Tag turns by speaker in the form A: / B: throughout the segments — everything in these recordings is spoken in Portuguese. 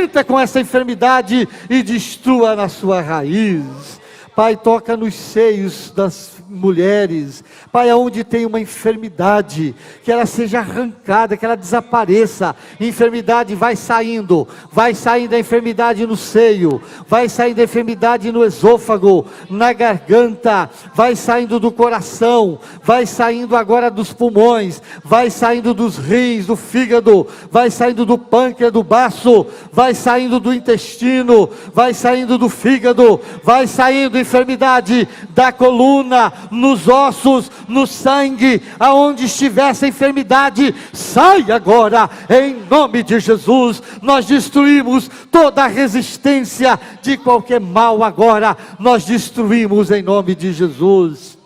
A: arrebenta com essa enfermidade e destrua na sua raiz. Pai, toca nos seios das mulheres, Pai, aonde tem uma enfermidade, que ela seja arrancada, que ela desapareça. Enfermidade vai saindo a enfermidade no seio, vai saindo a enfermidade no esôfago, na garganta, vai saindo do coração, vai saindo agora dos pulmões, vai saindo dos rins, do fígado, vai saindo do pâncreas, do baço, vai saindo do intestino, vai saindo do fígado, vai saindo enfermidade da coluna, nos ossos, no sangue, aonde estiver essa enfermidade, sai agora, em nome de Jesus. Nós destruímos toda a resistência de qualquer mal agora, nós destruímos em nome de Jesus.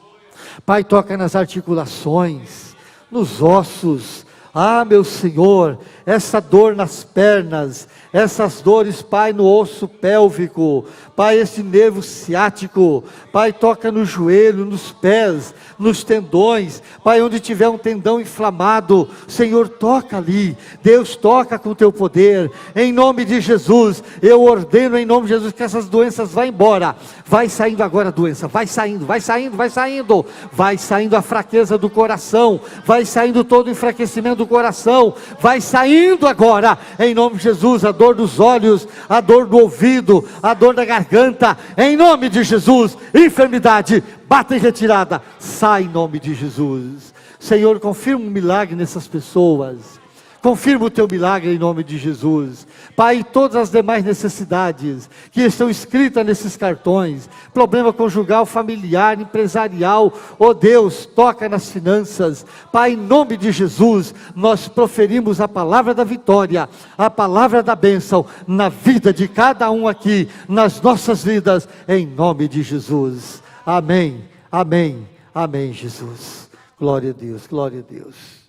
A: Pai, toca nas articulações, nos ossos. Ah, meu Senhor, essa dor nas pernas, essas dores, Pai, no osso pélvico, Pai, esse nervo ciático, Pai, toca no joelho, nos pés, nos tendões, Pai, onde tiver um tendão inflamado, Senhor, toca ali. Deus, toca com o teu poder, em nome de Jesus. Eu ordeno em nome de Jesus que essas doenças vá embora. Vai saindo agora a doença, vai saindo, vai saindo, vai saindo, vai saindo a fraqueza do coração, vai saindo todo o enfraquecimento do coração, vai saindo agora, em nome de Jesus, a dor dos olhos, a dor do ouvido, a dor da garganta, em nome de Jesus. Enfermidade, bata em retirada, sai em nome de Jesus. Senhor, confirma um milagre nessas pessoas, confirma o teu milagre em nome de Jesus. Pai, todas as demais necessidades que estão escritas nesses cartões, problema conjugal, familiar, empresarial, oh Deus, toca nas finanças. Pai, em nome de Jesus, nós proferimos a palavra da vitória, a palavra da bênção, na vida de cada um aqui, nas nossas vidas, em nome de Jesus. Amém, amém, amém, Jesus. Glória a Deus, glória a Deus.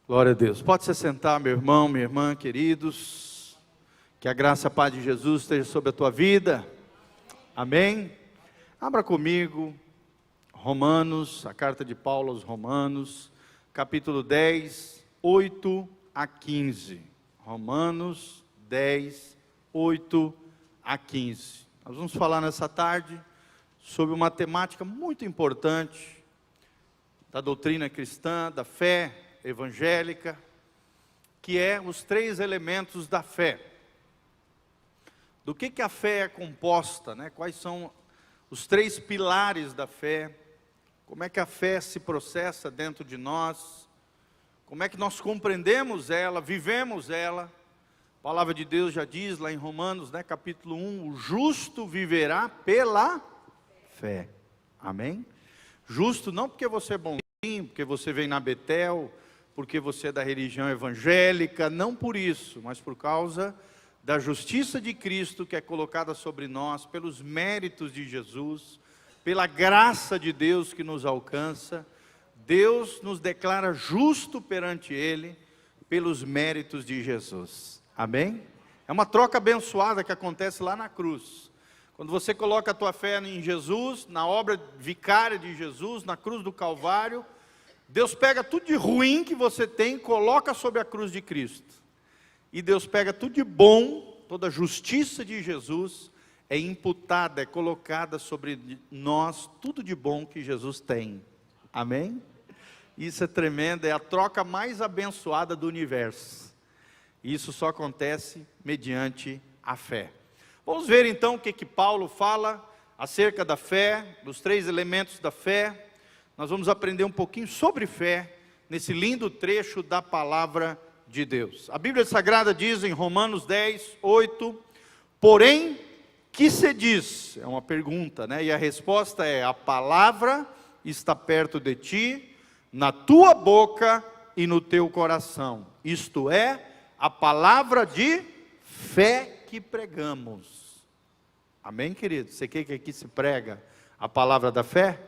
B: Glória a Deus. Pode se sentar, meu irmão, minha irmã, queridos. Que a graça e a paz de Jesus esteja sobre a tua vida. Amém? Abra comigo Romanos, a carta de Paulo aos Romanos, capítulo 10, 8 a 15. Romanos 10, 8 a 15. Nós vamos falar nessa tarde sobre uma temática muito importante da doutrina cristã, da fé evangélica, que é os 3 elementos da fé. Do que a fé é composta, né? Quais são os 3 pilares da fé, como é que a fé se processa dentro de nós, como é que nós compreendemos ela, vivemos ela. A palavra de Deus já diz lá em Romanos, né, capítulo 1, o justo viverá pela fé. Amém? Justo não porque você é bonzinho, porque você vem na Betel, porque você é da religião evangélica, não por isso, mas por causa da justiça de Cristo que é colocada sobre nós, pelos méritos de Jesus, pela graça de Deus que nos alcança. Deus nos declara justo perante Ele, pelos méritos de Jesus. Amém? É uma troca abençoada que acontece lá na cruz. Quando você coloca a tua fé em Jesus, na obra vicária de Jesus, na cruz do Calvário, Deus pega tudo de ruim que você tem e coloca sobre a cruz de Cristo. E Deus pega tudo de bom, toda a justiça de Jesus é imputada, é colocada sobre nós, tudo de bom que Jesus tem. Amém? Isso é tremendo, é a troca mais abençoada do universo. Isso só acontece mediante a fé. Vamos ver então o que Paulo fala acerca da fé, dos 3 elementos da fé. Nós vamos aprender um pouquinho sobre fé, nesse lindo trecho da palavra de Deus. A Bíblia Sagrada diz em Romanos 10, 8, porém, que se diz? É uma pergunta, né? E a resposta é, a palavra está perto de ti, na tua boca e no teu coração. Isto é, a palavra de fé que pregamos. Amém, querido? Você quer que aqui se prega a palavra da fé?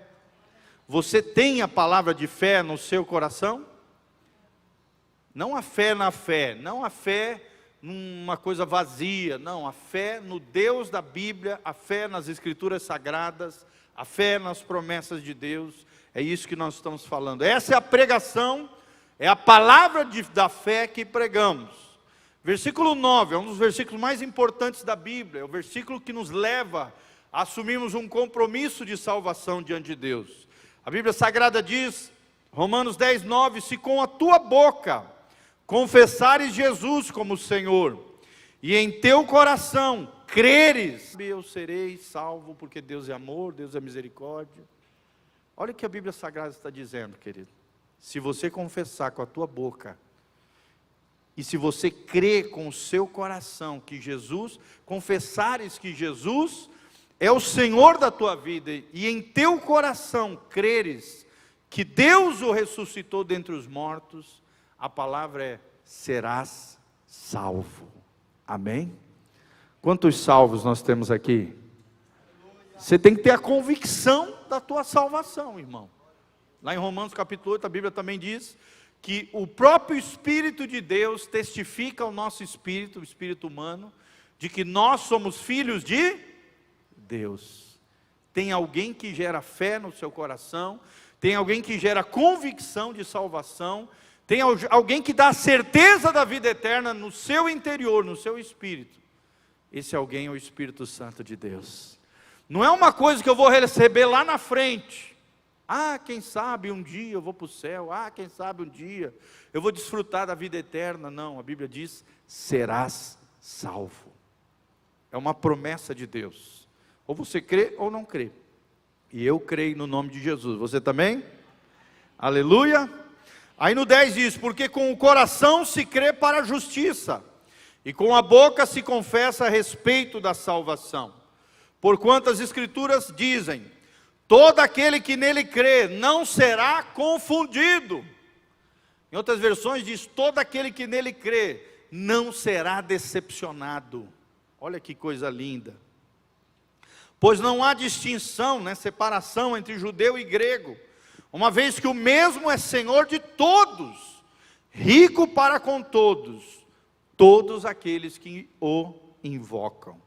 B: Você tem a palavra de fé no seu coração? Não a fé na fé, não a fé numa coisa vazia, não, a fé no Deus da Bíblia, a fé nas Escrituras Sagradas, a fé nas promessas de Deus. É isso que nós estamos falando. Essa é a pregação, é a palavra da fé que pregamos. Versículo 9 é um dos versículos mais importantes da Bíblia, é o versículo que nos leva a assumirmos um compromisso de salvação diante de Deus. A Bíblia Sagrada diz, Romanos 10, 9, se com a tua boca confessares Jesus como Senhor, e em teu coração creres, eu serei salvo, porque Deus é amor, Deus é misericórdia. Olha o que a Bíblia Sagrada está dizendo, querido. Se você confessar com a tua boca, e se você crer com o seu coração que Jesus, confessares que Jesus é o Senhor da tua vida, e em teu coração creres que Deus o ressuscitou dentre os mortos, a palavra é, serás salvo. Amém? Quantos salvos nós temos aqui? Você tem que ter a convicção da tua salvação, irmão. Lá em Romanos capítulo 8, a Bíblia também diz que o próprio Espírito de Deus testifica ao nosso espírito, o espírito humano, de que nós somos filhos de Deus. Tem alguém que gera fé no seu coração, tem alguém que gera convicção de salvação, tem alguém que dá a certeza da vida eterna no seu interior, no seu espírito. Esse alguém é o Espírito Santo de Deus. Não é uma coisa que eu vou receber lá na frente. Ah, quem sabe um dia eu vou para o céu. Ah, quem sabe um dia eu vou desfrutar da vida eterna. Não, a Bíblia diz, serás salvo. É uma promessa de Deus. Ou você crê ou não crê. E eu creio no nome de Jesus. Você também? Aleluia. Aí no 10 diz, porque com o coração se crê para a justiça, e com a boca se confessa a respeito da salvação. Porquanto as Escrituras dizem, todo aquele que nele crê não será confundido. Em outras versões diz, todo aquele que nele crê não será decepcionado. Olha que coisa linda. Pois não há distinção, separação entre judeu e grego, uma vez que o mesmo é Senhor de todos, rico para com todos aqueles que o invocam.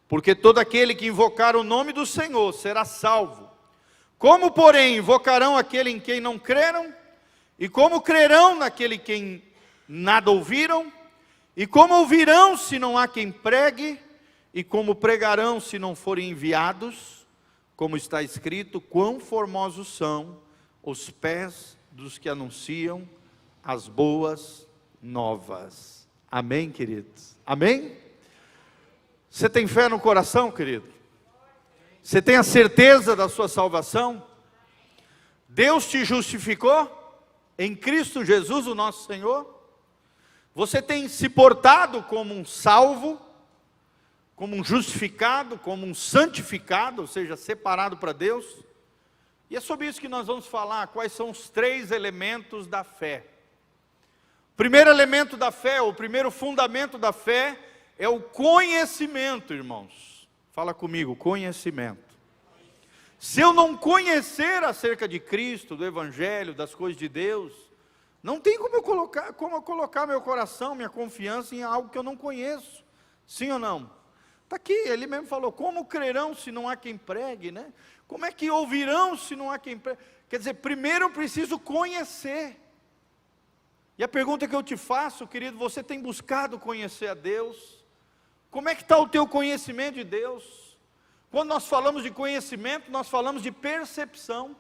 B: Porque todo aquele que invocar o nome do Senhor será salvo. Como, porém, invocarão aquele em quem não creram? E como crerão naquele quem nada ouviram? E como ouvirão se não há quem pregue? E como pregarão se não forem enviados? Como está escrito, quão formosos são os pés dos que anunciam as boas novas. Amém, queridos? Amém? Você tem fé no coração, querido? Você tem a certeza da sua salvação? Deus te justificou em Cristo Jesus, o nosso Senhor? Você tem se portado como um salvo, como um justificado, como um santificado, ou seja, separado para Deus? E é sobre isso que nós vamos falar, quais são os 3 elementos da fé. O primeiro elemento da fé, o primeiro fundamento da fé, é o conhecimento, irmãos. Fala comigo, conhecimento. Se eu não conhecer acerca de Cristo, do Evangelho, das coisas de Deus, não tem como eu colocar meu coração, minha confiança em algo que eu não conheço. Sim ou não? Está aqui, ele mesmo falou, como crerão se não há quem pregue, né? Como é que ouvirão se não há quem pregue? Quer dizer, primeiro eu preciso conhecer. E a pergunta que eu te faço, querido, você tem buscado conhecer a Deus? Como é que está o teu conhecimento de Deus? Quando nós falamos de conhecimento, nós falamos de percepção.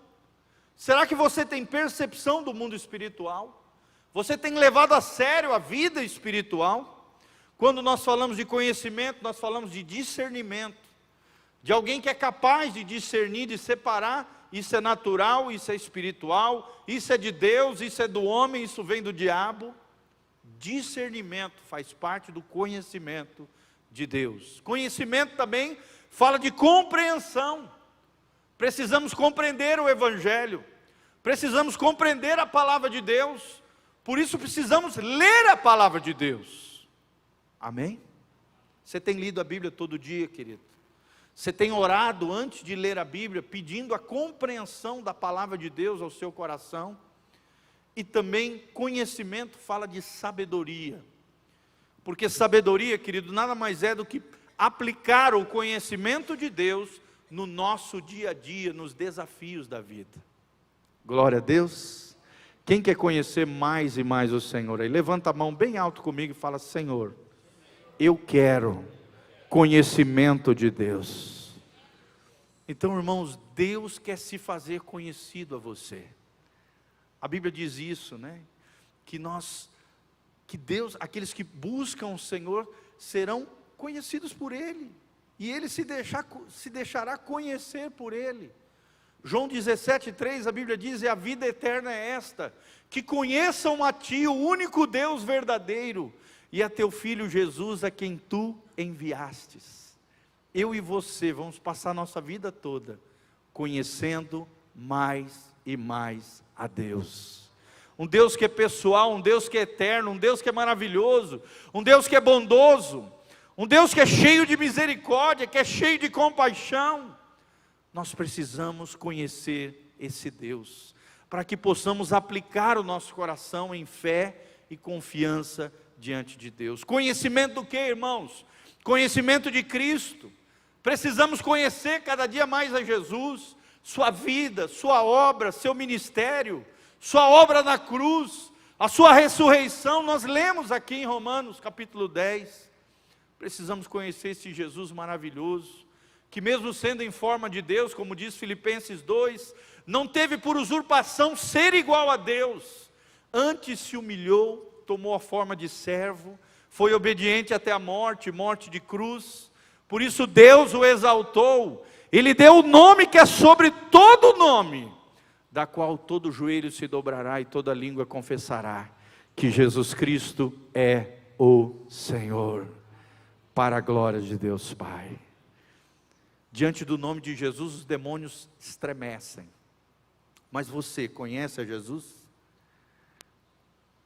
B: Será que você tem percepção do mundo espiritual? Você tem levado a sério a vida espiritual? Quando nós falamos de conhecimento, nós falamos de discernimento. De alguém que é capaz de discernir, de separar, isso é natural, isso é espiritual, isso é de Deus, isso é do homem, isso vem do diabo. Discernimento faz parte do conhecimento de Deus. Conhecimento também fala de compreensão. Precisamos compreender o Evangelho, precisamos compreender a palavra de Deus, por isso precisamos ler a palavra de Deus. Amém? Você tem lido a Bíblia todo dia, querido? Você tem orado antes de ler a Bíblia, pedindo a compreensão da palavra de Deus ao seu coração? E também conhecimento fala de sabedoria, porque sabedoria, querido, nada mais é do que aplicar o conhecimento de Deus no nosso dia a dia, nos desafios da vida. Glória a Deus. Quem quer conhecer mais e mais o Senhor? Aí levanta a mão bem alto comigo e fala: Senhor, eu quero conhecimento de Deus. Então, irmãos, Deus quer se fazer conhecido a você. A Bíblia diz isso, né? Que Deus, aqueles que buscam o Senhor, serão conhecidos por Ele. E Ele se deixará conhecer por Ele. João 17,3, a Bíblia diz: e a vida eterna é esta, que conheçam a Ti, o único Deus verdadeiro, e a Teu Filho Jesus, a quem Tu enviastes. Eu e você vamos passar a nossa vida toda conhecendo mais e mais a Deus. Um Deus que é pessoal, um Deus que é eterno, um Deus que é maravilhoso, um Deus que é bondoso, um Deus que é cheio de misericórdia, que é cheio de compaixão. Nós precisamos conhecer esse Deus, para que possamos aplicar o nosso coração em fé e confiança diante de Deus. Conhecimento do que, irmãos? Conhecimento de Cristo. Precisamos conhecer cada dia mais a Jesus, sua vida, sua obra, seu ministério, sua obra na cruz, a sua ressurreição. Nós lemos aqui em Romanos capítulo 10. Precisamos conhecer esse Jesus maravilhoso, que mesmo sendo em forma de Deus, como diz Filipenses 2, não teve por usurpação ser igual a Deus, antes se humilhou, tomou a forma de servo, foi obediente até a morte, morte de cruz. Por isso Deus o exaltou, Ele deu o nome que é sobre todo nome, da qual todo joelho se dobrará e toda língua confessará que Jesus Cristo é o Senhor, para a glória de Deus Pai. Diante do nome de Jesus, os demônios estremecem. Mas você conhece a Jesus?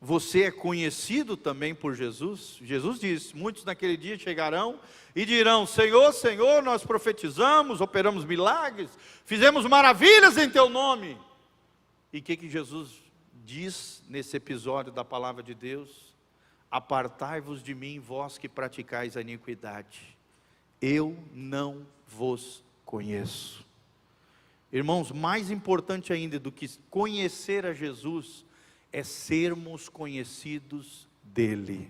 B: Você é conhecido também por Jesus? Jesus disse: muitos naquele dia chegarão e dirão: Senhor, Senhor, nós profetizamos, operamos milagres, fizemos maravilhas em Teu nome. E o que Jesus diz nesse episódio da palavra de Deus? Apartai-vos de mim, vós que praticais a iniquidade, eu não vos conheço. Irmãos, mais importante ainda do que conhecer a Jesus, é sermos conhecidos dEle.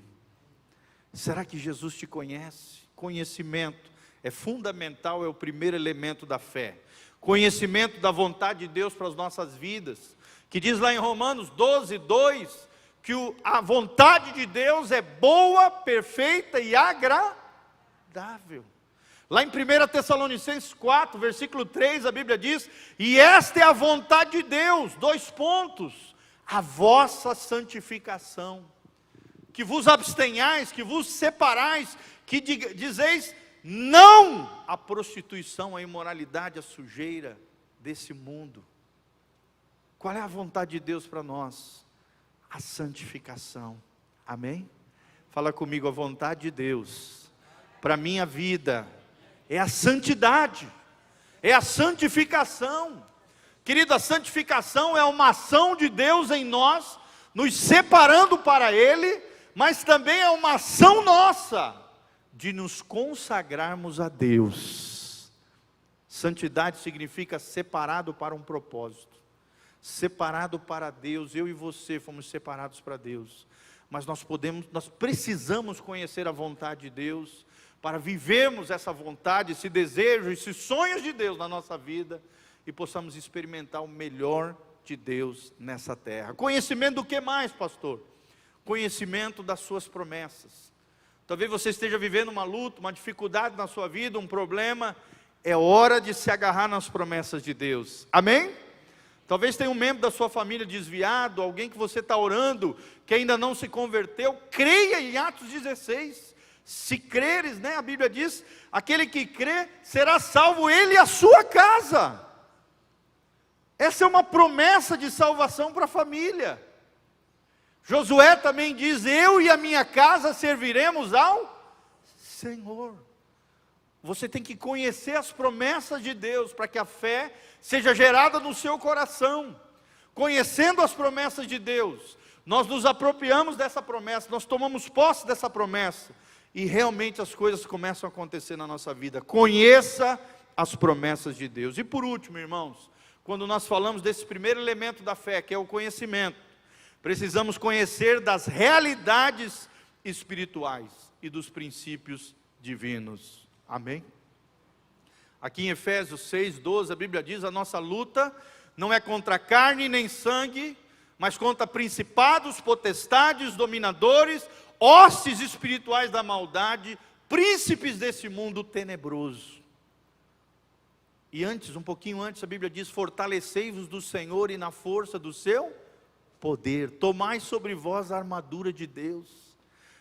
B: Será que Jesus te conhece? Conhecimento é fundamental, é o primeiro elemento da fé. Conhecimento da vontade de Deus para as nossas vidas, que diz lá em Romanos 12:2, que a vontade de Deus é boa, perfeita e agradável. Lá em 1 Tessalonicenses 4, versículo 3, a Bíblia diz: e esta é a vontade de Deus, a vossa santificação, que vos abstenhais, que vos separais, que dizeis não à prostituição, à imoralidade, à sujeira desse mundo. Qual é a vontade de Deus para nós? A santificação, amém? Fala comigo: a vontade de Deus para a minha vida é a santidade, é a santificação. Querido, a santificação é uma ação de Deus em nós, nos separando para Ele, mas também é uma ação nossa, de nos consagrarmos a Deus. Santidade significa separado para um propósito, separado para Deus. Eu e você fomos separados para Deus, mas nós precisamos conhecer a vontade de Deus, para vivermos essa vontade, esse desejo, esses sonhos de Deus na nossa vida, e possamos experimentar o melhor de Deus nessa terra. Conhecimento do que mais, pastor? Conhecimento das suas promessas. Talvez você esteja vivendo uma luta, uma dificuldade na sua vida, um problema. É hora de se agarrar nas promessas de Deus, amém? Talvez tenha um membro da sua família desviado, alguém que você está orando, que ainda não se converteu. Creia em Atos 16, se creres, né, a Bíblia diz: aquele que crê será salvo, ele e a sua casa. Essa é uma promessa de salvação para a família. Josué também diz: eu e a minha casa serviremos ao Senhor. Você tem que conhecer as promessas de Deus, para que a fé seja gerada no seu coração. Conhecendo as promessas de Deus, nós nos apropriamos dessa promessa, nós tomamos posse dessa promessa, e realmente as coisas começam a acontecer na nossa vida. Conheça as promessas de Deus. E por último, irmãos, quando nós falamos desse primeiro elemento da fé, que é o conhecimento, Precisamos conhecer das realidades espirituais e dos princípios divinos. Amém? Aqui em Efésios 6:12, a Bíblia diz: a nossa luta não é contra carne nem sangue, mas contra principados, potestades, dominadores, hostes espirituais da maldade, príncipes desse mundo tenebroso. E antes, um pouquinho antes, a Bíblia diz: fortalecei-vos do Senhor e na força do seu poder, tomai sobre vós a armadura de Deus,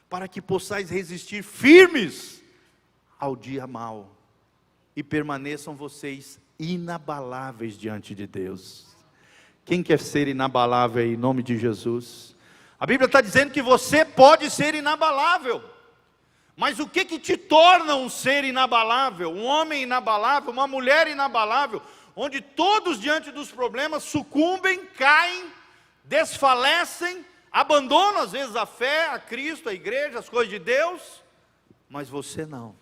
B: para que possais resistir firmes ao dia mau, e permaneçam vocês inabaláveis diante de Deus. Quem quer ser inabalável em nome de Jesus? A Bíblia está dizendo que você pode ser inabalável. Mas o que te torna um ser inabalável? Um homem inabalável, uma mulher inabalável, onde todos diante dos problemas sucumbem, caem, desfalecem, abandonam às vezes a fé, a Cristo, a igreja, as coisas de Deus, mas você não,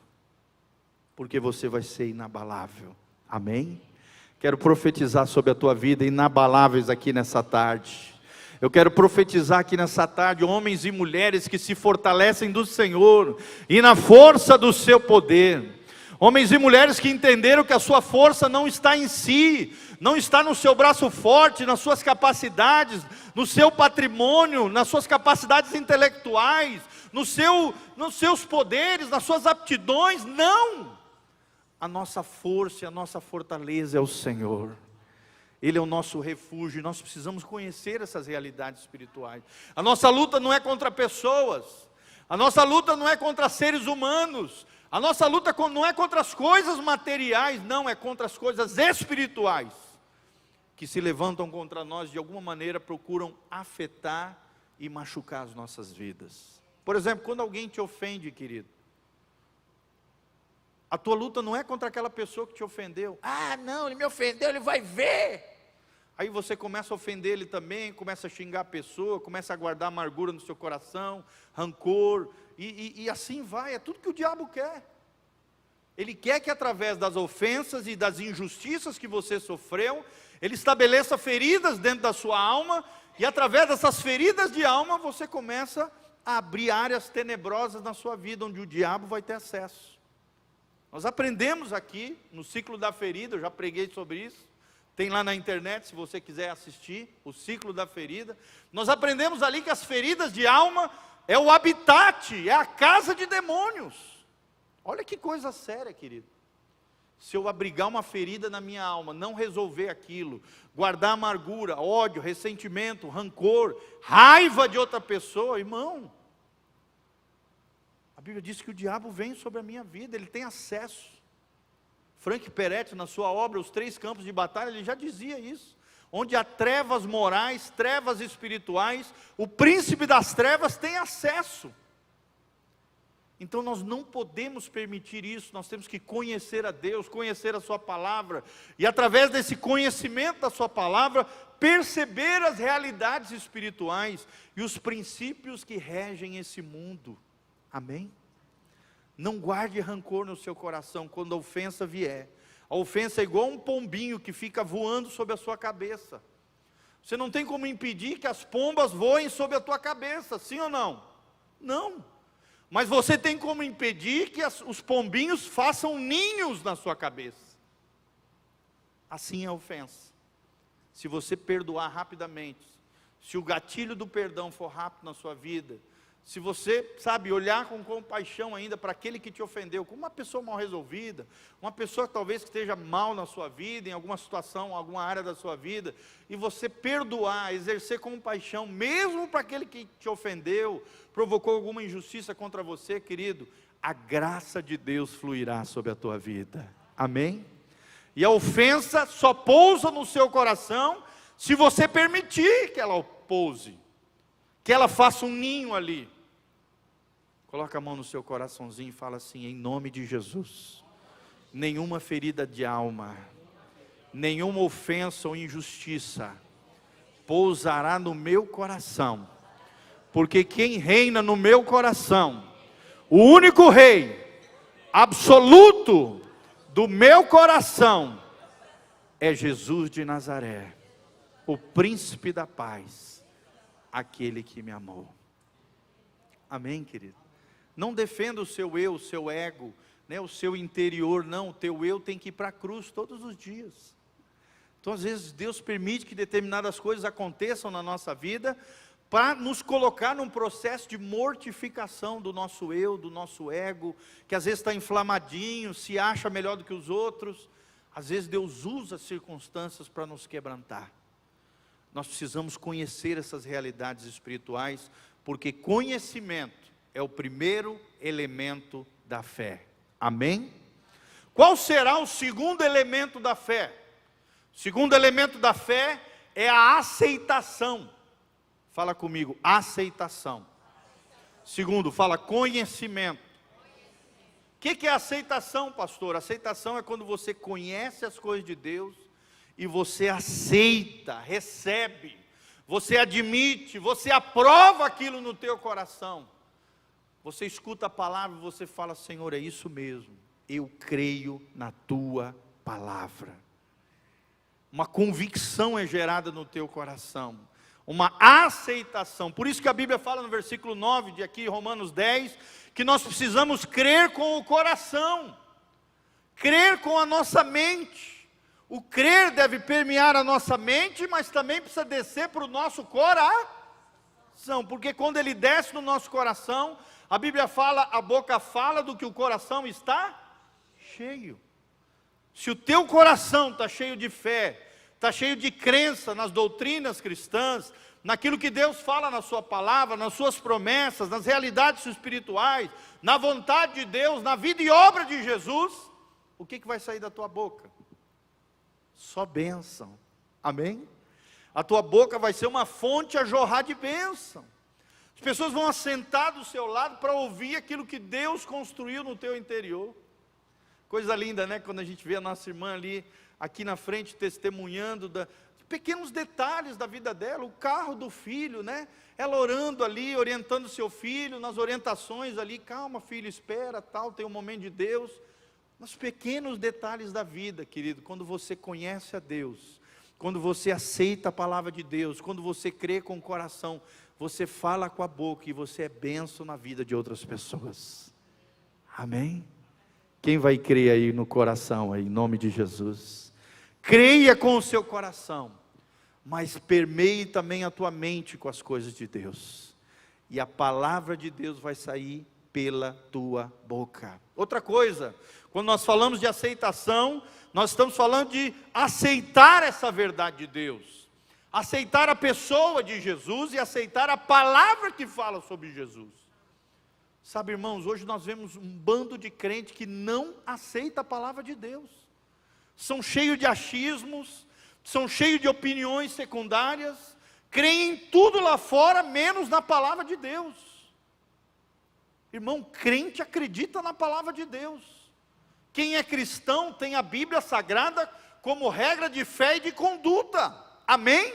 B: porque você vai ser inabalável. Amém? Quero profetizar sobre a tua vida, inabaláveis aqui nessa tarde. Eu quero profetizar aqui nessa tarde, homens e mulheres que se fortalecem do Senhor, e na força do seu poder. Homens e mulheres que entenderam que a sua força não está em si, não está no seu braço forte, nas suas capacidades, no seu patrimônio, nas suas capacidades intelectuais, nos seus poderes, nas suas aptidões, não. A nossa força e a nossa fortaleza é o Senhor. Ele é o nosso refúgio, e nós precisamos conhecer essas realidades espirituais. A nossa luta não é contra pessoas, a nossa luta não é contra seres humanos, a nossa luta não é contra as coisas materiais, não, é contra as coisas espirituais, que se levantam contra nós, de alguma maneira procuram afetar e machucar as nossas vidas. Por exemplo, quando alguém te ofende, querido, a tua luta não é contra aquela pessoa que te ofendeu. Ah, não, ele me ofendeu, ele vai ver. Aí você começa a ofender ele também, começa a xingar a pessoa, começa a guardar amargura no seu coração, rancor, e assim vai, é tudo que o diabo quer. Ele quer que através das ofensas e das injustiças que você sofreu, ele estabeleça feridas dentro da sua alma, e através dessas feridas de alma, você começa a abrir áreas tenebrosas na sua vida, onde o diabo vai ter acesso. Nós aprendemos aqui, no ciclo da ferida, eu já preguei sobre isso, tem lá na internet, se você quiser assistir, o ciclo da ferida. Nós aprendemos ali que as feridas de alma é o habitat, é a casa de demônios. Olha que coisa séria, querido. Se eu abrigar uma ferida na minha alma, não resolver aquilo, guardar amargura, ódio, ressentimento, rancor, raiva de outra pessoa, irmão, a Bíblia diz que o diabo vem sobre a minha vida, ele tem acesso. Frank Peretti, na sua obra, Os Três Campos de Batalha, ele já dizia isso. Onde há trevas morais, trevas espirituais, o príncipe das trevas tem acesso. Então nós não podemos permitir isso, nós temos que conhecer a Deus, conhecer a sua palavra, e através desse conhecimento da sua palavra, perceber as realidades espirituais e os princípios que regem esse mundo. Amém? Não guarde rancor no seu coração quando a ofensa vier. A ofensa é igual um pombinho que fica voando sobre a sua cabeça. Você não tem como impedir que as pombas voem sobre a tua cabeça, sim ou não? Não. Mas você tem como impedir que os pombinhos façam ninhos na sua cabeça. Assim é a ofensa. Se você perdoar rapidamente, se o gatilho do perdão for rápido na sua vida, se você, olhar com compaixão ainda para aquele que te ofendeu, como uma pessoa mal resolvida, uma pessoa talvez que esteja mal na sua vida, em alguma situação, alguma área da sua vida, e você perdoar, exercer compaixão, mesmo para aquele que te ofendeu, provocou alguma injustiça contra você, querido, a graça de Deus fluirá sobre a tua vida. Amém? E a ofensa só pousa no seu coração, se você permitir que ela pouse, que ela faça um ninho ali. Coloca a mão no seu coraçãozinho e fala assim: em nome de Jesus, nenhuma ferida de alma, nenhuma ofensa ou injustiça pousará no meu coração, porque quem reina no meu coração, o único rei absoluto do meu coração, é Jesus de Nazaré, o príncipe da paz, aquele que me amou. Amém, querido? Não defenda o seu eu, o seu ego, né, o seu interior, não. O teu eu tem que ir para a cruz todos os dias. Então, às vezes, Deus permite que determinadas coisas aconteçam na nossa vida, para nos colocar num processo de mortificação do nosso eu, do nosso ego, que às vezes está inflamadinho, se acha melhor do que os outros. Às vezes Deus usa as circunstâncias para nos quebrantar. Nós precisamos conhecer essas realidades espirituais, porque conhecimento é o primeiro elemento da fé. Amém? Qual será o segundo elemento da fé? O segundo elemento da fé é a aceitação. Fala comigo, aceitação. Segundo, fala conhecimento. O que é aceitação, pastor? Aceitação é quando você conhece as coisas de Deus e você aceita, recebe, você admite, você aprova aquilo no teu coração. Você escuta a palavra e você fala: Senhor, é isso mesmo, eu creio na tua palavra. Uma convicção é gerada no teu coração, uma aceitação. Por isso que a Bíblia fala no versículo 9 de aqui, Romanos 10, que nós precisamos crer com o coração, crer com a nossa mente. O crer deve permear a nossa mente, mas também precisa descer para o nosso coração, porque quando ele desce no nosso coração, a Bíblia fala, a boca fala do que o coração está cheio. Se o teu coração está cheio de fé, está cheio de crença nas doutrinas cristãs, naquilo que Deus fala na sua palavra, nas suas promessas, nas realidades espirituais, na vontade de Deus, na vida e obra de Jesus, o que vai sair da tua boca? Só bênção. Amém? A tua boca vai ser uma fonte a jorrar de bênção. As pessoas vão assentar do seu lado para ouvir aquilo que Deus construiu no teu interior. Coisa linda, né? Quando a gente vê a nossa irmã ali, aqui na frente, testemunhando pequenos detalhes da vida dela, o carro do filho, né? Ela orando ali, orientando o seu filho, nas orientações ali: calma filho, espera, tal, tem um momento de Deus. Nos pequenos detalhes da vida, querido, quando você conhece a Deus, quando você aceita a palavra de Deus, quando você crê com o coração, você fala com a boca e você é bênção na vida de outras pessoas. Amém? Quem vai crer aí no coração, aí, em nome de Jesus? Creia com o seu coração, mas permeie também a tua mente com as coisas de Deus, e a palavra de Deus vai sair pela tua boca. Outra coisa, quando nós falamos de aceitação, nós estamos falando de aceitar essa verdade de Deus, aceitar a pessoa de Jesus e aceitar a palavra que fala sobre Jesus. Sabe, irmãos, hoje nós vemos um bando de crentes que não aceita a palavra de Deus, são cheios de achismos, são cheios de opiniões secundárias, creem em tudo lá fora, menos na palavra de Deus. Irmão, crente acredita na palavra de Deus. Quem é cristão tem a Bíblia Sagrada como regra de fé e de conduta. Amém?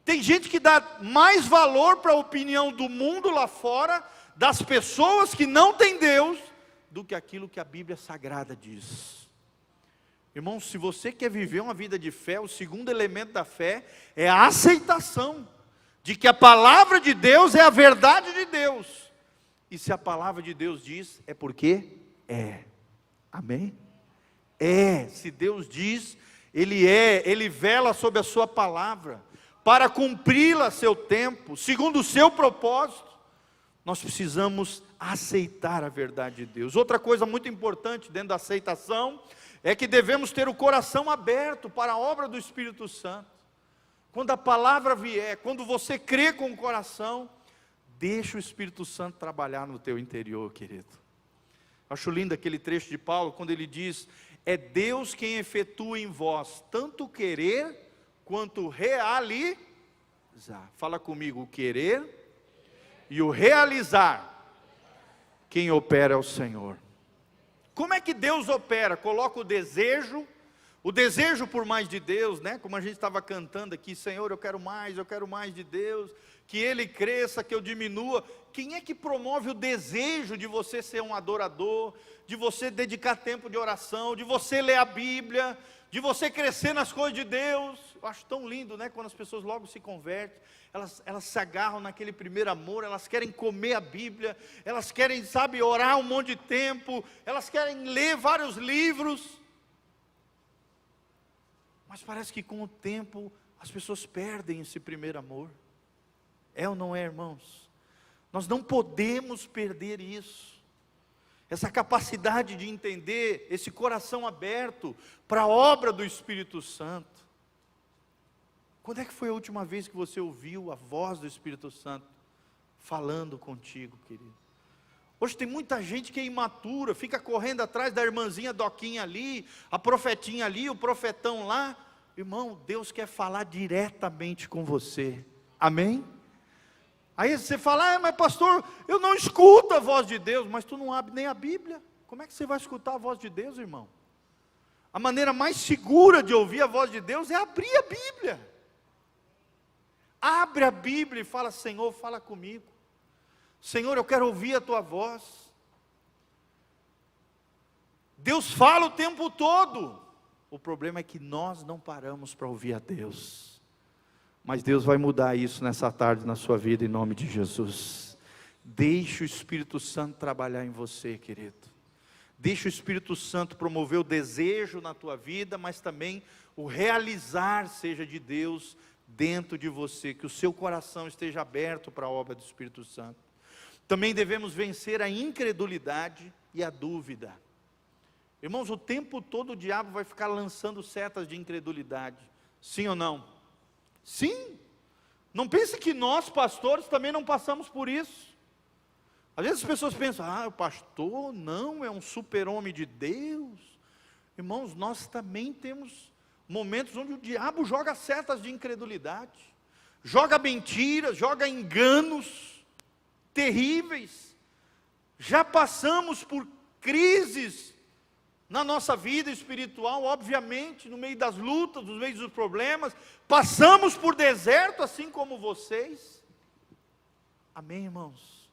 B: Tem gente que dá mais valor para a opinião do mundo lá fora, das pessoas que não têm Deus, do que aquilo que a Bíblia Sagrada diz. Irmão, se você quer viver uma vida de fé, o segundo elemento da fé é a aceitação de que a palavra de Deus é a verdade de Deus. E se a palavra de Deus diz, é porque é. Amém? É, se Deus diz, Ele vela sobre a sua palavra, para cumpri-la a seu tempo, segundo o seu propósito. Nós precisamos aceitar a verdade de Deus. Outra coisa muito importante dentro da aceitação, é que devemos ter o coração aberto para a obra do Espírito Santo. Quando a palavra vier, quando você crê com o coração, deixa o Espírito Santo trabalhar no teu interior, querido. Acho lindo aquele trecho de Paulo, quando ele diz: é Deus quem efetua em vós, tanto o querer, quanto realizar. Fala comigo, o querer e o realizar, quem opera é o Senhor. Como é que Deus opera? Coloca o desejo por mais de Deus, né? Como a gente estava cantando aqui: Senhor, eu quero mais de Deus, que ele cresça, que eu diminua. Quem é que promove o desejo de você ser um adorador, de você dedicar tempo de oração, de você ler a Bíblia, de você crescer nas coisas de Deus? Eu acho tão lindo, né? Quando as pessoas logo se convertem, elas se agarram naquele primeiro amor, elas querem comer a Bíblia, elas querem, sabe, orar um monte de tempo, elas querem ler vários livros. Mas parece que com o tempo as pessoas perdem esse primeiro amor. É ou não é, irmãos? Nós não podemos perder isso. Essa capacidade de entender, esse coração aberto para a obra do Espírito Santo. Quando é que foi a última vez que você ouviu a voz do Espírito Santo falando contigo, querido? Hoje tem muita gente que é imatura, fica correndo atrás da irmãzinha Doquinha ali, a profetinha ali, o profetão lá. Irmão, Deus quer falar diretamente com você. Amém? Aí você fala, mas pastor, eu não escuto a voz de Deus. Mas tu não abre nem a Bíblia. Como é que você vai escutar a voz de Deus, irmão? A maneira mais segura de ouvir a voz de Deus é abrir a Bíblia. Abre a Bíblia e fala, Senhor, fala comigo. Senhor, eu quero ouvir a tua voz. Deus fala o tempo todo. O problema é que nós não paramos para ouvir a Deus. Mas Deus vai mudar isso nessa tarde na sua vida, em nome de Jesus. Deixe o Espírito Santo trabalhar em você, querido. Deixe o Espírito Santo promover o desejo na tua vida, mas também o realizar seja de Deus dentro de você, que o seu coração esteja aberto para a obra do Espírito Santo. Também devemos vencer a incredulidade e a dúvida. Irmãos, o tempo todo o diabo vai ficar lançando setas de incredulidade. Sim ou não? Sim. Não pense que nós, pastores, também não passamos por isso. Às vezes as pessoas pensam, o pastor não, é um super-homem de Deus. Irmãos, nós também temos momentos onde o diabo joga setas de incredulidade, joga mentiras, joga enganos terríveis. Já passamos por crises na nossa vida espiritual, obviamente, no meio das lutas, no meio dos problemas, passamos por deserto, assim como vocês. Amém, irmãos?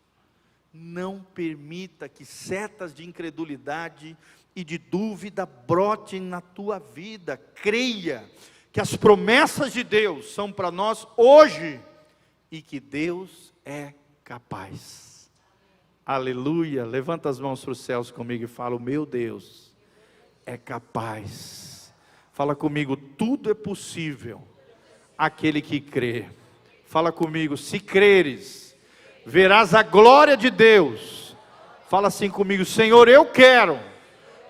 B: Não permita que setas de incredulidade e de dúvida brotem na tua vida. Creia que as promessas de Deus são para nós hoje, e que Deus é capaz. Aleluia. Levanta as mãos para os céus comigo e fala, o meu Deus é capaz. Fala comigo, tudo é possível aquele que crê. Fala comigo, se creres, verás a glória de Deus. Fala assim comigo, Senhor, eu quero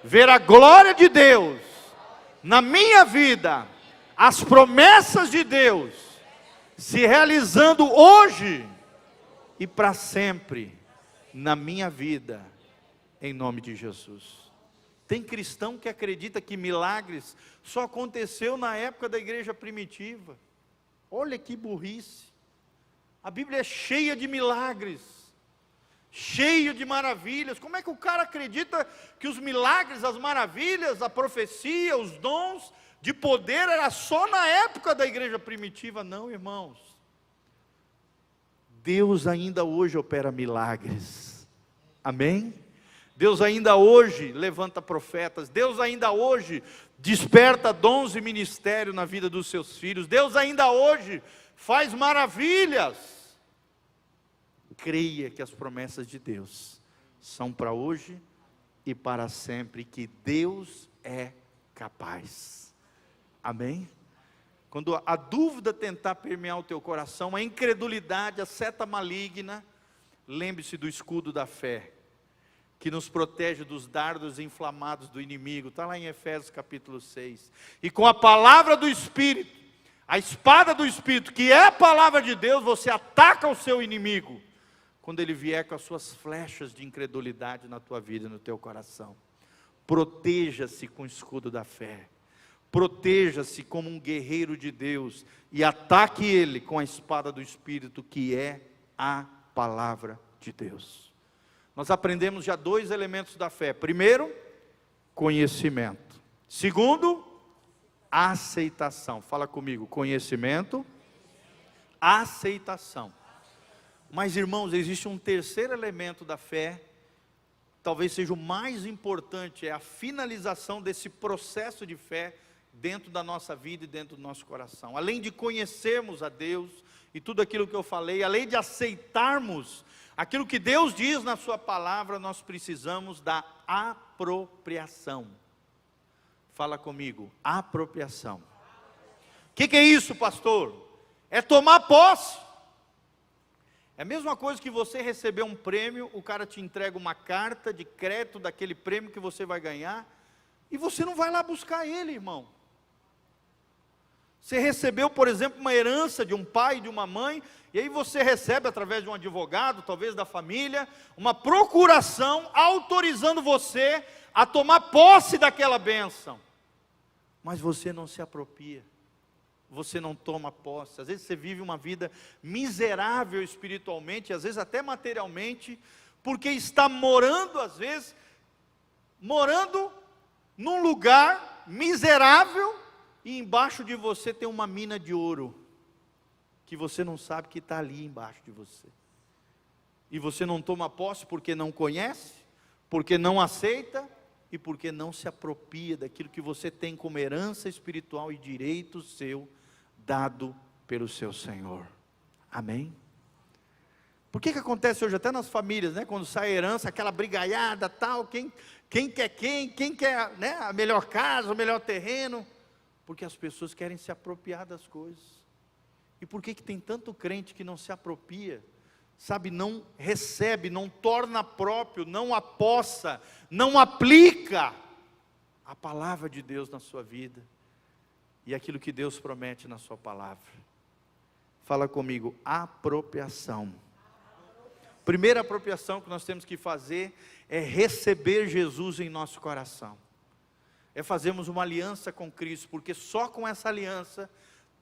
B: ver a glória de Deus na minha vida, as promessas de Deus se realizando hoje e para sempre na minha vida, em nome de Jesus. Tem cristão que acredita que milagres só aconteceu na época da igreja primitiva. Olha que burrice. A Bíblia é cheia de milagres, cheia de maravilhas. Como é que o cara acredita que os milagres, as maravilhas, a profecia, os dons de poder era só na época da igreja primitiva? Não, irmãos. Deus ainda hoje opera milagres. Amém? Deus ainda hoje levanta profetas, Deus ainda hoje desperta dons e ministério na vida dos seus filhos, Deus ainda hoje faz maravilhas. Creia que as promessas de Deus são para hoje e para sempre, que Deus é capaz. Amém? Quando a dúvida tentar permear o teu coração, a incredulidade, a seta maligna, lembre-se do escudo da fé, que nos protege dos dardos inflamados do inimigo. Está lá em Efésios capítulo 6. E com a palavra do Espírito, a espada do Espírito, que é a palavra de Deus, você ataca o seu inimigo, quando ele vier com as suas flechas de incredulidade na tua vida e no teu coração. Proteja-se com o escudo da fé. Proteja-se como um guerreiro de Deus, e ataque ele com a espada do Espírito, que é a palavra de Deus. Nós aprendemos já 2 elementos da fé. Primeiro, conhecimento. Segundo, aceitação. Fala comigo, conhecimento, aceitação. Mas, irmãos, existe um terceiro elemento da fé, talvez seja o mais importante, é a finalização desse processo de fé dentro da nossa vida e dentro do nosso coração. Além de conhecermos a Deus e tudo aquilo que eu falei, além de aceitarmos aquilo que Deus diz na sua palavra, nós precisamos da apropriação. Fala comigo, apropriação. O que é isso, pastor? É tomar posse. É a mesma coisa que você receber um prêmio, o cara te entrega uma carta de crédito daquele prêmio que você vai ganhar, e você não vai lá buscar ele, irmão. Você recebeu, por exemplo, uma herança de um pai e de uma mãe, e aí você recebe através de um advogado, talvez da família, uma procuração autorizando você a tomar posse daquela bênção. Mas você não se apropria. Você não toma posse. Às vezes você vive uma vida miserável espiritualmente, às vezes até materialmente, porque está morando, às vezes, num lugar miserável, e embaixo de você tem uma mina de ouro, que você não sabe que está ali embaixo de você. E você não toma posse porque não conhece, porque não aceita, e porque não se apropria daquilo que você tem como herança espiritual e direito seu, dado pelo seu Senhor. Amém? Por que acontece hoje até nas famílias, né? Quando sai a herança, aquela brigaiada tal, quem quer, né, a melhor casa, o melhor terreno, porque as pessoas querem se apropriar das coisas. E por que tem tanto crente que não se apropria? Sabe, não recebe, não torna próprio, não apossa, não aplica a palavra de Deus na sua vida e aquilo que Deus promete na sua palavra. Fala comigo, apropriação. Primeira apropriação que nós temos que fazer é receber Jesus em nosso coração. É fazermos uma aliança com Cristo, porque só com essa aliança,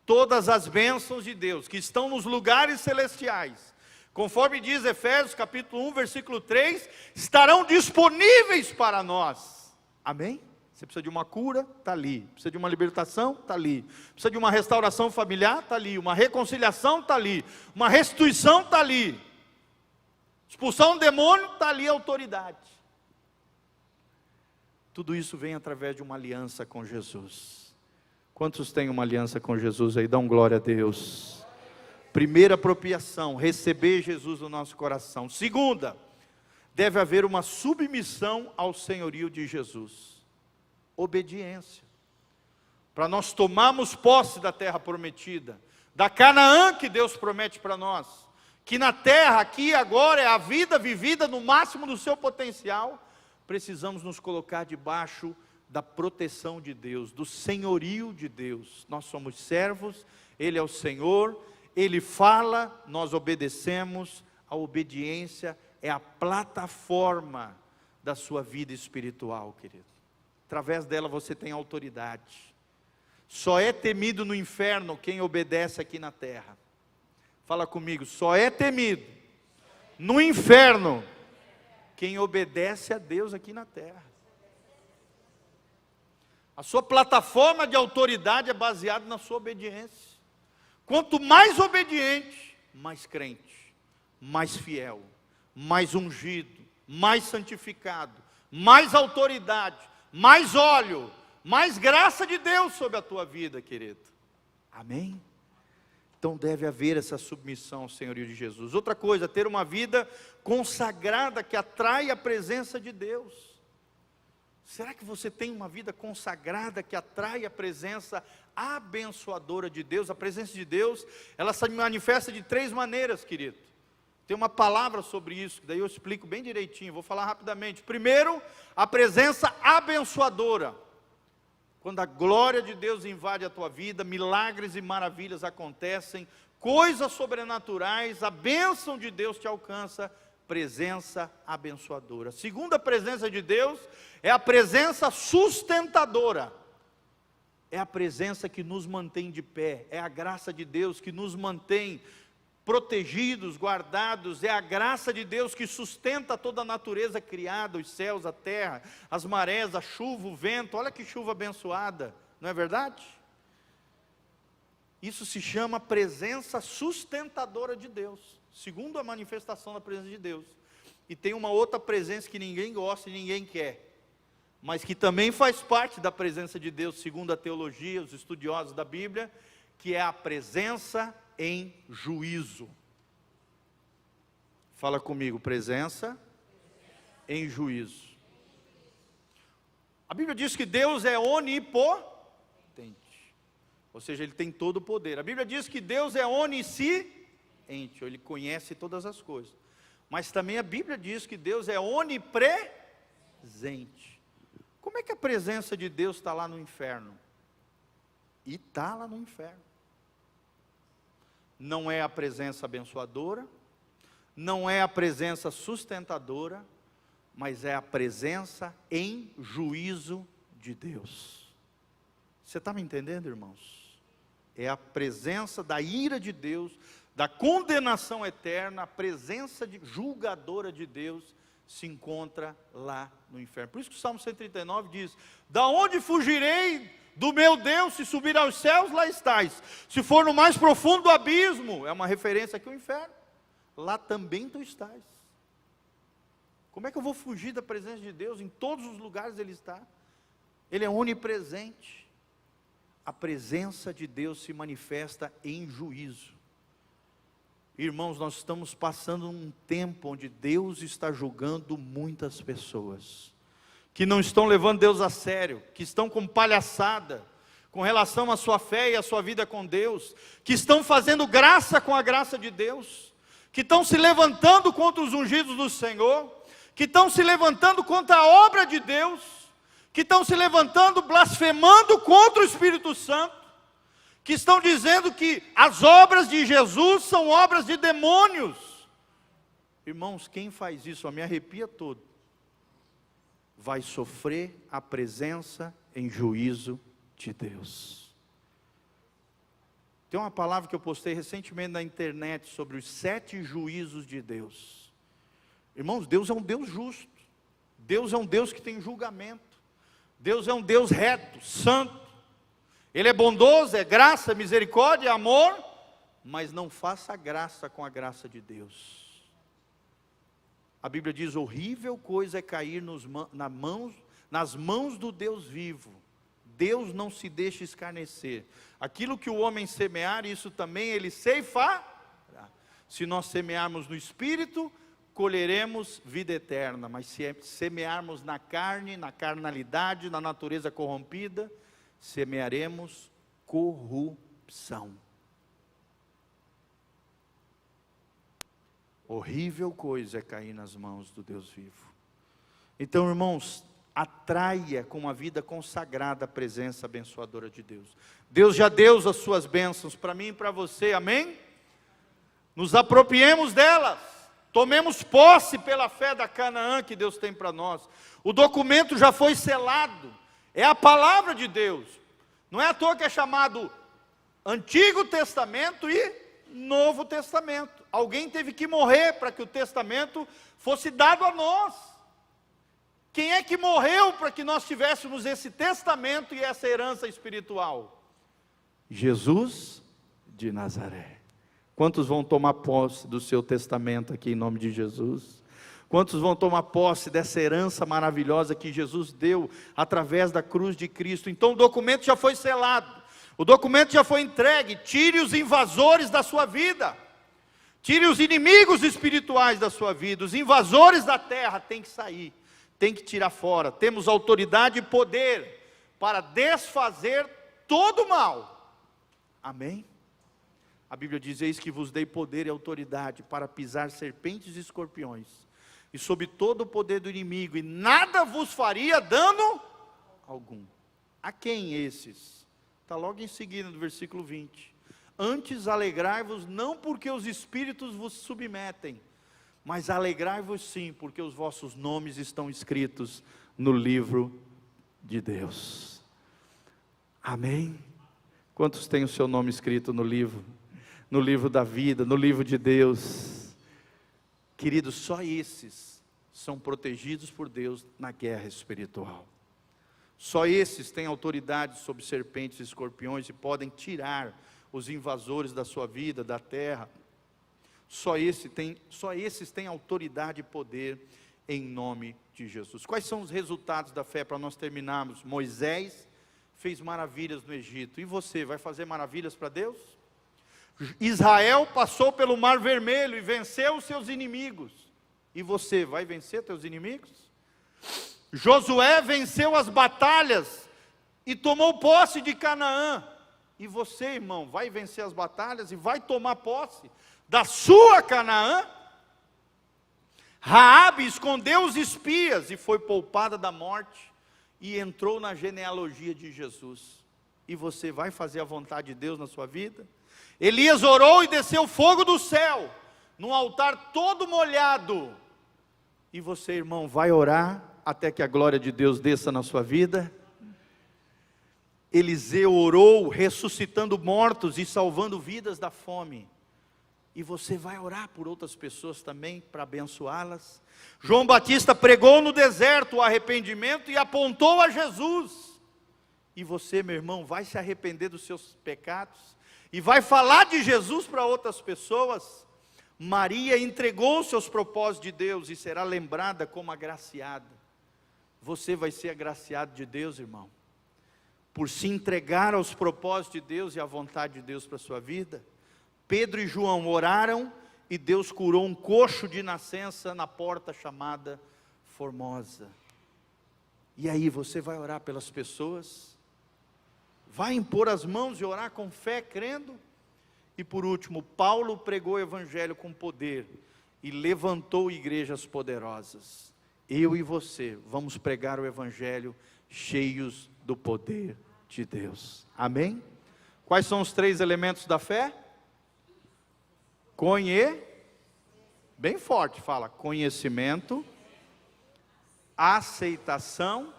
B: todas as bênçãos de Deus, que estão nos lugares celestiais, conforme diz Efésios capítulo 1, versículo 3, estarão disponíveis para nós. Amém? Você precisa de uma cura? Está ali. Precisa de uma libertação? Está ali. Precisa de uma restauração familiar? Está ali. Uma reconciliação? Está ali. Uma restituição? Está ali. Expulsão do demônio? Está ali a autoridade. Tudo isso vem através de uma aliança com Jesus. Quantos têm uma aliança com Jesus aí? Dão glória a Deus. Primeira apropriação, receber Jesus no nosso coração. Segunda, deve haver uma submissão ao senhorio de Jesus. Obediência. Para nós tomarmos posse da terra prometida, da Canaã que Deus promete para nós, que na terra, aqui agora, é a vida vivida no máximo do seu potencial, precisamos nos colocar debaixo da proteção de Deus, do senhorio de Deus. Nós somos servos, Ele é o Senhor, Ele fala, nós obedecemos. A obediência é a plataforma da sua vida espiritual, querido. Através dela você tem autoridade. Só é temido no inferno quem obedece aqui na terra. Fala comigo, só é temido no inferno quem obedece a Deus aqui na terra. A sua plataforma de autoridade é baseada na sua obediência. Quanto mais obediente, mais crente, mais fiel, mais ungido, mais santificado, mais autoridade, mais óleo, mais graça de Deus sobre a tua vida, querido. Amém? Então deve haver essa submissão ao senhorio de Jesus. Outra coisa, ter uma vida consagrada que atrai a presença de Deus. Será que você tem uma vida consagrada que atrai a presença abençoadora de Deus? A presença de Deus, ela se manifesta de 3 maneiras, querido. Tem uma palavra sobre isso, que daí eu explico bem direitinho, vou falar rapidamente. Primeiro, a presença abençoadora. Quando a glória de Deus invade a tua vida, milagres e maravilhas acontecem, coisas sobrenaturais, a bênção de Deus te alcança, presença abençoadora. Segunda presença de Deus é a presença sustentadora. É a presença que nos mantém de pé, é a graça de Deus que nos mantém protegidos, guardados, é a graça de Deus que sustenta toda a natureza criada, os céus, a terra, as marés, a chuva, o vento. Olha que chuva abençoada, não é verdade? Isso se chama presença sustentadora de Deus. segundo a manifestação da presença de Deus. E tem uma outra presença que ninguém gosta e ninguém quer, mas que também faz parte da presença de Deus, segundo a teologia, os estudiosos da Bíblia, que é a presença em juízo. Fala comigo, presença em juízo. A Bíblia diz que Deus é onipotente, ou seja, Ele tem todo o poder. A Bíblia diz que Deus é onisciente, Ele conhece todas as coisas. Mas também a Bíblia diz que Deus é onipresente. Como é que a presença de Deus está lá no inferno? E está lá no inferno. Não é a presença abençoadora, não é a presença sustentadora, mas é a presença em juízo de Deus. Você está me entendendo, irmãos? É a presença da ira de Deus, da condenação eterna, a presença julgadora de Deus se encontra lá no inferno. Por isso que o Salmo 139 diz: da onde fugirei do meu Deus? Se subir aos céus, lá estás. Se for no mais profundo do abismo, é uma referência aqui ao inferno, lá também tu estás. Como é que eu vou fugir da presença de Deus? Em todos os lugares Ele está. Ele é onipresente. A presença de Deus se manifesta em juízo. Irmãos, nós estamos passando um tempo onde Deus está julgando muitas pessoas, que não estão levando Deus a sério, que estão com palhaçada, com relação à sua fé e à sua vida com Deus, que estão fazendo graça com a graça de Deus, que estão se levantando contra os ungidos do Senhor, que estão se levantando contra a obra de Deus, que estão se levantando, blasfemando contra o Espírito Santo, que estão dizendo que as obras de Jesus são obras de demônios. Irmãos, quem faz isso, me arrepia todo, vai sofrer a presença em juízo de Deus. Tem uma palavra que eu postei recentemente na internet sobre os 7 juízos de Deus. Irmãos, Deus é um Deus justo, Deus é um Deus que tem julgamento, Deus é um Deus reto, santo. Ele é bondoso, é graça, misericórdia, amor, mas não faça graça com a graça de Deus. A Bíblia diz: horrível coisa é cair nas mãos do Deus vivo. Deus não se deixa escarnecer. Aquilo que o homem semear, isso também ele ceifará. Se nós semearmos no Espírito, colheremos vida eterna. Mas se semearmos na carne, na carnalidade, na natureza corrompida, semearemos corrupção. Horrível coisa é cair nas mãos do Deus vivo. Então, irmãos, atraia com uma vida consagrada a presença abençoadora de Deus. Deus já deu as suas bênçãos para mim e para você, amém? Nos apropriemos delas, tomemos posse pela fé da Canaã que Deus tem para nós. O documento já foi selado, é a palavra de Deus. Não é à toa que é chamado Antigo Testamento e Novo Testamento. Alguém teve que morrer para que o testamento fosse dado a nós. Quem é que morreu para que nós tivéssemos esse testamento e essa herança espiritual? Jesus de Nazaré. Quantos vão tomar posse do seu testamento aqui em nome de Jesus? Quantos vão tomar posse dessa herança maravilhosa que Jesus deu através da cruz de Cristo? Então o documento já foi selado, o documento já foi entregue. Tire os invasores da sua vida, tire os inimigos espirituais da sua vida. Os invasores da terra têm que sair, tem que tirar fora. Temos autoridade e poder para desfazer todo o mal, amém? A Bíblia diz: eis que vos dei poder e autoridade para pisar serpentes e escorpiões, e sob todo o poder do inimigo, e nada vos faria dano algum. A quem esses? Está logo em seguida no versículo 20. Antes alegrai-vos, não porque os espíritos vos submetem, mas alegrai-vos sim, porque os vossos nomes estão escritos no livro de Deus. Amém? Quantos têm o seu nome escrito no livro? No livro da vida, no livro de Deus? Queridos, só esses são protegidos por Deus na guerra espiritual. Só esses têm autoridade sobre serpentes e escorpiões e podem tirar os invasores da sua vida, da terra. Só esses têm autoridade e poder em nome de Jesus. Quais são os resultados da fé para nós terminarmos? Moisés fez maravilhas no Egito. E você, vai fazer maravilhas para Deus? Israel passou pelo Mar Vermelho e venceu os seus inimigos. E você, vai vencer teus inimigos? Josué venceu as batalhas e tomou posse de Canaã. E você, irmão, vai vencer as batalhas e vai tomar posse da sua Canaã? Raabe escondeu os espias e foi poupada da morte e entrou na genealogia de Jesus. E você vai fazer a vontade de Deus na sua vida? Elias orou e desceu fogo do céu, num altar todo molhado. E você, irmão, vai orar até que a glória de Deus desça na sua vida? Eliseu orou, ressuscitando mortos e salvando vidas da fome. E você vai orar por outras pessoas também, para abençoá-las? João Batista pregou no deserto o arrependimento e apontou a Jesus. E você, meu irmão, vai se arrepender dos seus pecados? E vai falar de Jesus para outras pessoas? Maria entregou os seus propósitos de Deus e será lembrada como agraciada. Você vai ser agraciado de Deus, irmão, por se entregar aos propósitos de Deus e à vontade de Deus para a sua vida. Pedro e João oraram e Deus curou um coxo de nascença na porta chamada Formosa. E aí, você vai orar pelas pessoas? Vai impor as mãos e orar com fé, crendo? E por último, Paulo pregou o evangelho com poder e levantou igrejas poderosas. Eu e você vamos pregar o evangelho cheios do poder de Deus. Amém? Quais são os 3 elementos da fé? Bem forte, fala: conhecimento, aceitação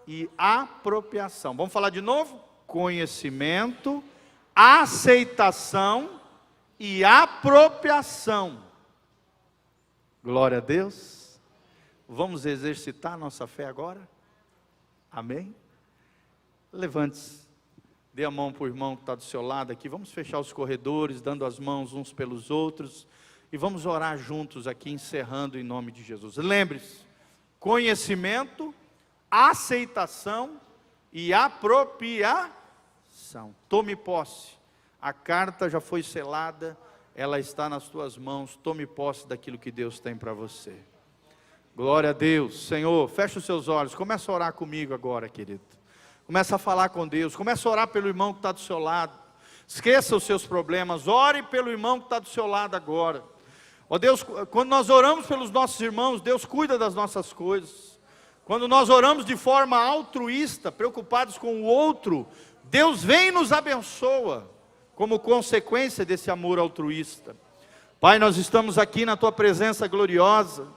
B: e apropriação. Vamos falar de novo? Conhecimento, aceitação e apropriação. Glória a Deus. Vamos exercitar nossa fé agora? Amém? Levante-se, dê a mão para o irmão que está do seu lado aqui. Vamos fechar os corredores, dando as mãos uns pelos outros, e vamos orar juntos aqui, encerrando em nome de Jesus. Lembre-se: conhecimento, aceitação e apropriação. Tome posse. A carta já foi selada, ela está nas tuas mãos. Tome posse daquilo que Deus tem para você. Glória a Deus. Senhor, fecha os seus olhos, começa a orar comigo agora, querido. Começa a falar com Deus, começa a orar pelo irmão que está do seu lado. Esqueça os seus problemas, ore pelo irmão que está do seu lado agora. Ó Deus, quando nós oramos pelos nossos irmãos, Deus cuida das nossas coisas. Quando nós oramos de forma altruísta, preocupados com o outro, Deus vem e nos abençoa, como consequência desse amor altruísta. Pai, nós estamos aqui na Tua presença gloriosa.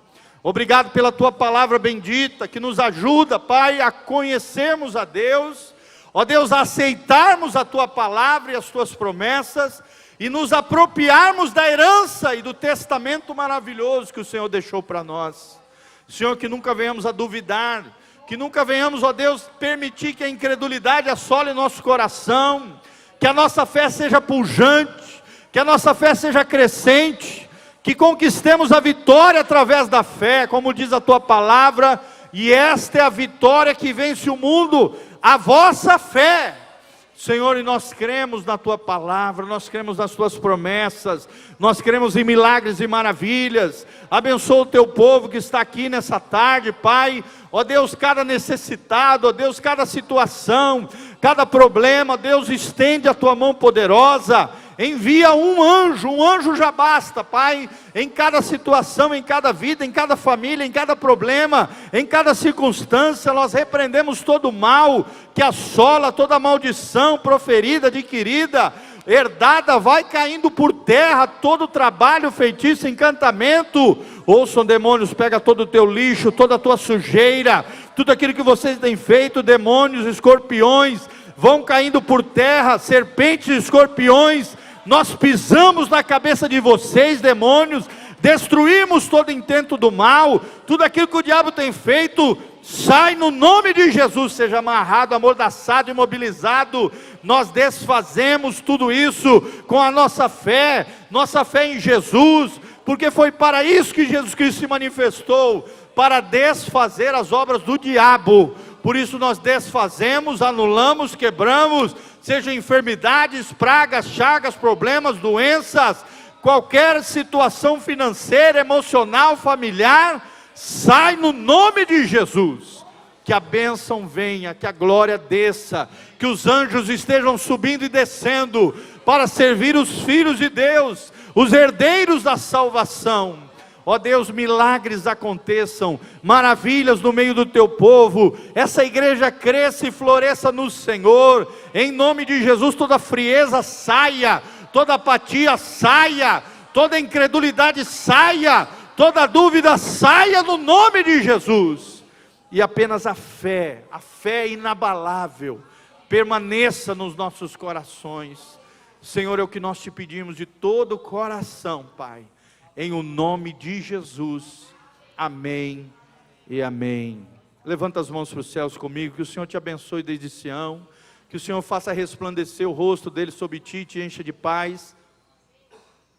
B: Obrigado pela Tua palavra bendita, que nos ajuda, Pai, a conhecermos a Deus, ó Deus, a aceitarmos a Tua palavra e as Tuas promessas, e nos apropriarmos da herança e do testamento maravilhoso que o Senhor deixou para nós. Senhor, que nunca venhamos a duvidar, que nunca venhamos, ó Deus, permitir que a incredulidade assole nosso coração, que a nossa fé seja pujante, que a nossa fé seja crescente, que conquistemos a vitória através da fé, como diz a Tua palavra, e esta é a vitória que vence o mundo, a vossa fé. Senhor, e nós cremos na Tua palavra, nós cremos nas Tuas promessas, nós cremos em milagres e maravilhas. Abençoa o Teu povo que está aqui nessa tarde, Pai. Ó Deus, cada necessitado, ó Deus, cada situação, cada problema, Deus, estende a Tua mão poderosa. Envia um anjo já basta, Pai, em cada situação, em cada vida, em cada família, em cada problema, em cada circunstância. Nós repreendemos todo o mal que assola, toda maldição proferida, adquirida, herdada, vai caindo por terra, todo trabalho, feitiço, encantamento. Ouçam, demônios, pega todo o teu lixo, toda a tua sujeira, tudo aquilo que vocês têm feito, demônios, escorpiões, vão caindo por terra, serpentes e escorpiões. Nós pisamos na cabeça de vocês, demônios, destruímos todo intento do mal, tudo aquilo que o diabo tem feito, sai no nome de Jesus, seja amarrado, amordaçado, imobilizado. Nós desfazemos tudo isso com a nossa fé em Jesus, porque foi para isso que Jesus Cristo se manifestou, para desfazer as obras do diabo. Por isso nós desfazemos, anulamos, quebramos, seja enfermidades, pragas, chagas, problemas, doenças, qualquer situação financeira, emocional, familiar, sai no nome de Jesus. Que a bênção venha, que a glória desça, que os anjos estejam subindo e descendo para servir os filhos de Deus, os herdeiros da salvação. Ó Deus, milagres aconteçam, maravilhas no meio do teu povo, essa igreja cresça e floresça no Senhor, em nome de Jesus. Toda frieza saia, toda apatia saia, toda incredulidade saia, toda dúvida saia no nome de Jesus, e apenas a fé inabalável, permaneça nos nossos corações. Senhor, é o que nós te pedimos de todo o coração, Pai, em o nome de Jesus, amém e amém. Levanta as mãos para os céus comigo, que o Senhor te abençoe desde Sião, que o Senhor faça resplandecer o rosto dele sobre ti e te encha de paz,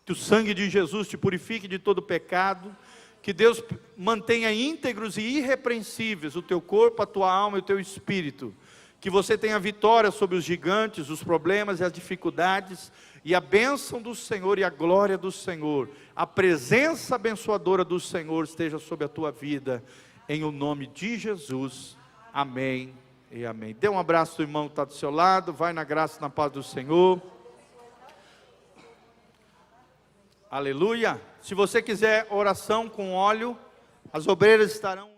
B: que o sangue de Jesus te purifique de todo pecado, que Deus mantenha íntegros e irrepreensíveis o teu corpo, a tua alma e o teu espírito, que você tenha vitória sobre os gigantes, os problemas e as dificuldades, e a bênção do Senhor e a glória do Senhor, a presença abençoadora do Senhor esteja sobre a tua vida, em o nome de Jesus, amém e amém. Dê um abraço do irmão que está do seu lado, vai na graça e na paz do Senhor. Aleluia. Se você quiser oração com óleo, as obreiras estarão